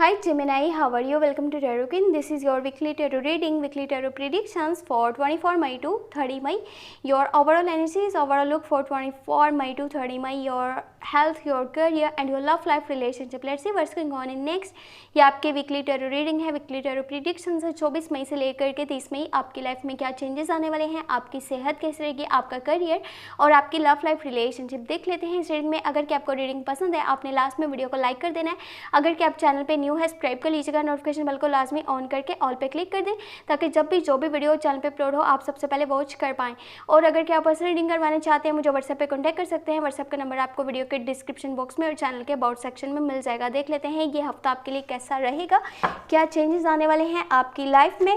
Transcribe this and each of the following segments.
Hi Gemini, how are you? Welcome to Tarot Queen. This is your weekly tarot reading, weekly tarot predictions for 24 May to 30 May. Your overall energies, overall look for 24 May to 30 May. Your health, your career and your love life relationship. Let's see what's going on in next. ये आपके weekly tarot reading है, weekly tarot predictions है 24 मई से लेकर के 30 मई। आपकी life में क्या चेंजेस आने वाले हैं, आपकी सेहत कैसी रहेगी, आपका करियर और आपकी लव लाइफ रिलेशनशिप देख लेते हैं इस रीडिंग में। अगर कि आपको रीडिंग पसंद है, आपने लास्ट में वीडियो को लाइक कर देना है। अगर कि आप चैनल पे न्यू है, सब्सक्राइब कर लीजिएगा, नोटिफिकेशन बेल को लाजमी ऑन करके ऑल पे क्लिक कर दें ताकि जब भी जो भी वीडियो चैनल पे अपलोड हो आप सबसे पहले वॉच कर पाएँ। और अगर कि आप पर्सनल रीडिंग करवाना चाहते हैं, मुझे व्हाट्सएप पे कॉन्टैक्ट कर सकते हैं। व्हाट्सएप का नंबर आपको वीडियो के डिस्क्रिप्शन बॉक्स में और चैनल के अबाउट सेक्शन में मिल जाएगा। देख लेते हैं ये हफ्ता आपके लिए कैसा रहेगा, क्या चेंजेस आने वाले हैं आपकी लाइफ में।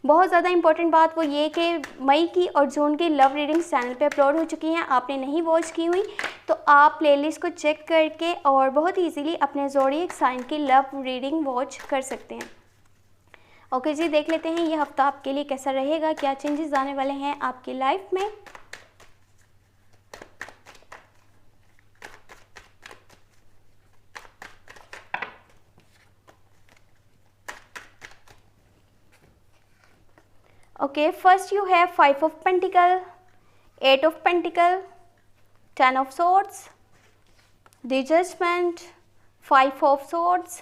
बहुत ज़्यादा इंपॉर्टेंट बात वो ये कि मई की और जून की लव रीडिंग्स चैनल पे अपलोड हो चुकी हैं। आपने नहीं वॉच की हुई तो आप प्लेलिस्ट को चेक करके और बहुत इजीली अपने ज़ोडिएक साइन की लव रीडिंग वॉच कर सकते हैं। ओके जी, देख लेते हैं ये हफ्ता आपके लिए कैसा रहेगा, क्या चेंजेस आने वाले हैं आपकी लाइफ में। Okay, first you have 5 of Pentacle, 8 of Pentacle, 10 of Swords, the Judgment, 5 of Swords,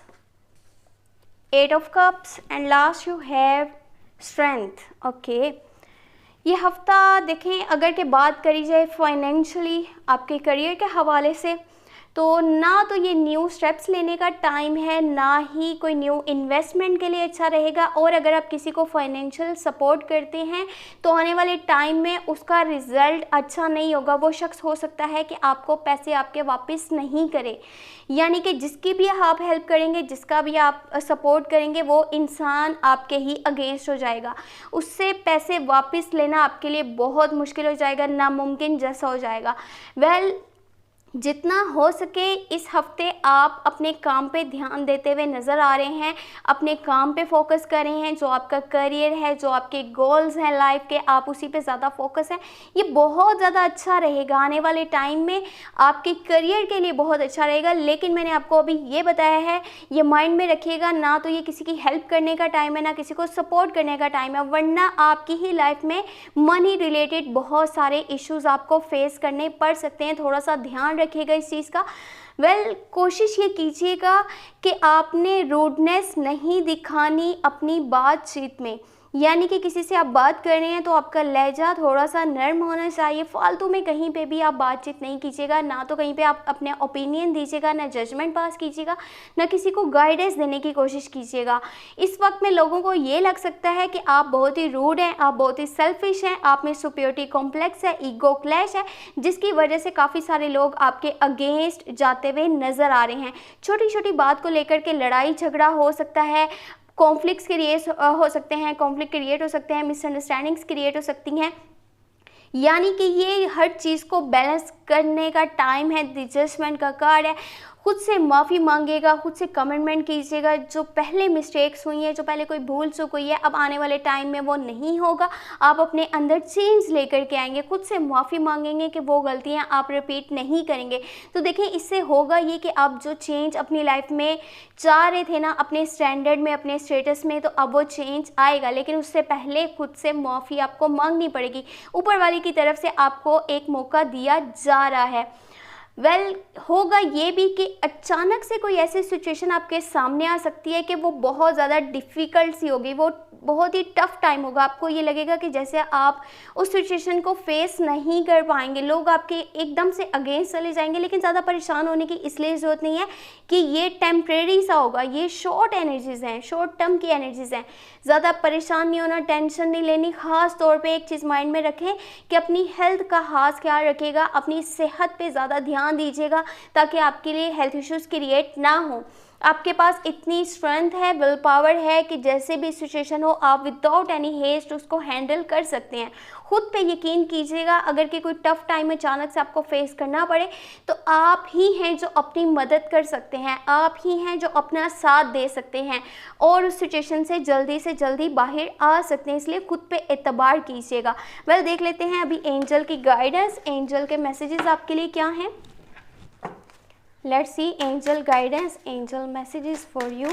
8 of Cups and last you have Strength. Okay, ये हफ्ता देखें अगर के बात करी जाए फाइनेंशियली आपके करियर के हवाले से तो ना तो ये न्यू स्टेप्स लेने का टाइम है, ना ही कोई न्यू इन्वेस्टमेंट के लिए अच्छा रहेगा। और अगर आप किसी को फाइनेंशियल सपोर्ट करते हैं तो आने वाले टाइम में उसका रिज़ल्ट अच्छा नहीं होगा। वो शख्स हो सकता है कि आपको पैसे आपके वापस नहीं करे, यानी कि जिसकी भी आप हेल्प करेंगे, जिसका भी आप सपोर्ट करेंगे, वो इंसान आपके ही अगेंस्ट हो जाएगा। उससे पैसे वापस लेना आपके लिए बहुत मुश्किल हो जाएगा, नामुमकिन जैसा हो जाएगा। जितना हो सके इस हफ्ते आप अपने काम पे ध्यान देते हुए नज़र आ रहे हैं, अपने काम पे फोकस कर रहे हैं। जो आपका करियर है, जो आपके गोल्स हैं लाइफ के, आप उसी पे ज़्यादा फोकस है। ये बहुत ज़्यादा अच्छा रहेगा, आने वाले टाइम में आपके करियर के लिए बहुत अच्छा रहेगा। लेकिन मैंने आपको अभी ये बताया है, ये माइंड में रखिएगा, ना तो ये किसी की हेल्प करने का टाइम है, ना किसी को सपोर्ट करने का टाइम है, वरना आपकी ही लाइफ में मनी रिलेटेड बहुत सारे इश्यूज़ आपको फेस करने पड़ सकते हैं। थोड़ा सा ध्यान रखिएगा इस चीज़ का। कोशिश ये कीजिएगा कि आपने रूडनेस नहीं दिखानी अपनी बातचीत में, यानी कि किसी से आप बात कर रहे हैं तो आपका लहजा थोड़ा सा नर्म होना चाहिए। फालतू में कहीं पे भी आप बातचीत नहीं कीजिएगा, ना तो कहीं पे आप अपने ओपिनियन दीजिएगा, ना जजमेंट पास कीजिएगा, ना किसी को गाइडेंस देने की कोशिश कीजिएगा। इस वक्त में लोगों को ये लग सकता है कि आप बहुत ही रूड हैं, आप बहुत ही सेल्फिश हैं, आप में सुपीरियरिटी कॉम्प्लेक्स है, ईगो क्लैश है, जिसकी वजह से काफ़ी सारे लोग आपके अगेंस्ट जाते हुए नज़र आ रहे हैं। छोटी छोटी बात को लेकर के लड़ाई झगड़ा हो सकता है, कॉन्फ्लिक्ट्स क्रिएट हो सकते हैं, कॉन्फ्लिक्ट क्रिएट हो सकते हैं, मिसअंडरस्टैंडिंग्स क्रिएट हो सकती हैं। यानी कि ये हर चीज़ को बैलेंस करने का टाइम है। एडजस्टमेंट का कार्ड है। खुद से माफ़ी मांगिएगा, खुद से कमिटमेंट कीजिएगा। जो पहले मिस्टेक्स हुई हैं, जो पहले कोई भूल चूक हुई है, अब आने वाले टाइम में वो नहीं होगा। आप अपने अंदर चेंज लेकर के आएंगे, खुद से माफ़ी मांगेंगे कि वो गलतियां आप रिपीट नहीं करेंगे। तो देखिए, इससे होगा ये कि आप जो चेंज अपनी लाइफ में चाह रहे थे ना, अपने स्टैंडर्ड में, अपने स्टेटस में, तो अब वो चेंज आएगा। लेकिन उससे पहले खुद से माफ़ी आपको मांगनी पड़ेगी। ऊपर वाले की तरफ से आपको एक मौका दिया जा रहा है। होगा ये भी कि अचानक से कोई ऐसी सिचुएशन आपके सामने आ सकती है कि वो बहुत ज़्यादा डिफ़िकल्ट सी होगी, वो बहुत ही टफ टाइम होगा। आपको ये लगेगा कि जैसे आप उस सिचुएशन को फेस नहीं कर पाएंगे, लोग आपके एकदम से अगेंस्ट चले जाएंगे। लेकिन ज़्यादा परेशान होने की इसलिए ज़रूरत नहीं है कि ये टेम्प्रेरी सा होगा, ये शॉर्ट एनर्जीज़ हैं, शॉर्ट टर्म की एनर्जीज़ हैं। ज़्यादा परेशान नहीं होना, टेंशन नहीं लेनी। ख़ास तौर पे एक चीज़ माइंड में रखें कि अपनी हेल्थ का खास ख्याल रखिएगा, अपनी सेहत पे ज़्यादा ध्यान दीजिएगा ताकि आपके लिए हेल्थ इश्यूज़ क्रिएट ना हो। आपके पास इतनी स्ट्रेंथ है, विल पावर है कि जैसे भी सिचुएशन हो आप विदाउट एनी हेस्ट उसको हैंडल कर सकते हैं। खुद पे यकीन कीजिएगा। अगर कि कोई टफ टाइम अचानक से आपको फेस करना पड़े तो आप ही हैं जो अपनी मदद कर सकते हैं, आप ही हैं जो अपना साथ दे सकते हैं और उस सिचुएशन से जल्दी बाहर आ सकते हैं। इसलिए खुद पे एतबार कीजिएगा। देख लेते हैं अभी एंजल की गाइडेंस, एंजल के मैसेजेस आपके लिए क्या हैं। Let's see angel guidance, angel messages for you.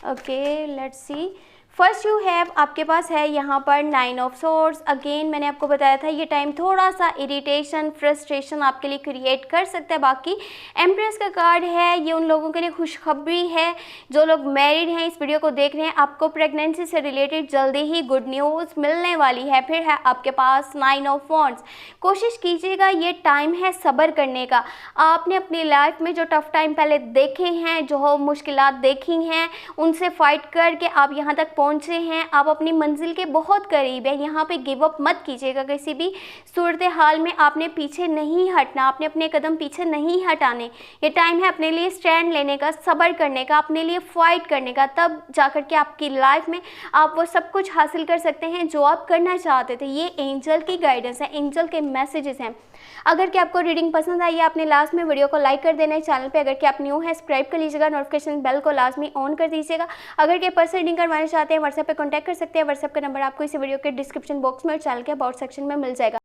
Okay, let's see. First you have, आपके पास है यहाँ पर 9 ऑफ सोर्ड्स। अगेन मैंने आपको बताया था ये टाइम थोड़ा सा इरिटेशन, फ्रस्ट्रेशन आपके लिए क्रिएट कर सकता है। बाकी एम्प्रेस का कार्ड है, ये उन लोगों के लिए खुशखबरी है जो लोग मैरिड हैं, इस वीडियो को देख रहे हैं। आपको प्रेगनेंसी से रिलेटेड जल्दी ही गुड न्यूज़ मिलने वाली है। फिर है आपके पास 9 ऑफ वॉन्ड्स। कोशिश कीजिएगा, ये टाइम है सब्र करने का। आपने अपनी लाइफ में जो टफ टाइम पहले देखे हैं, जो मुश्किलात देखी हैं, उनसे फाइट करके आप यहाँ तक पहुँचे हैं। आप अपनी मंजिल के बहुत करीब हैं। यहाँ पे गिव अप मत कीजिएगा किसी भी सूरत हाल में। आपने पीछे नहीं हटना, आपने अपने कदम पीछे नहीं हटाने। ये टाइम है अपने लिए स्टैंड लेने का, सब्र करने का, अपने लिए फाइट करने का। तब जाकर के आपकी लाइफ में आप वो सब कुछ हासिल कर सकते हैं जो आप करना चाहते थे। ये एंजल की गाइडेंस है, एंजल के मैसेजेस हैं। अगर कि आपको रीडिंग पसंद आई है, आपने लास्ट में वीडियो को लाइक कर देना है। चैनल पे अगर कि आप न्यू है सब्सक्राइब कर लीजिएगा, नोटिफिकेशन बेल को लाजमी ऑन कर दीजिएगा। अगर कि पर्सनल रीडिंग करवाना चाहते हैं, व्हाट्सएप पे कांटेक्ट कर सकते हैं। व्हाट्सएप का नंबर आपको इस वीडियो के डिस्क्रिप्शन बॉक्स में और चैनल के अबाउट सेक्शन में मिल जाएगा।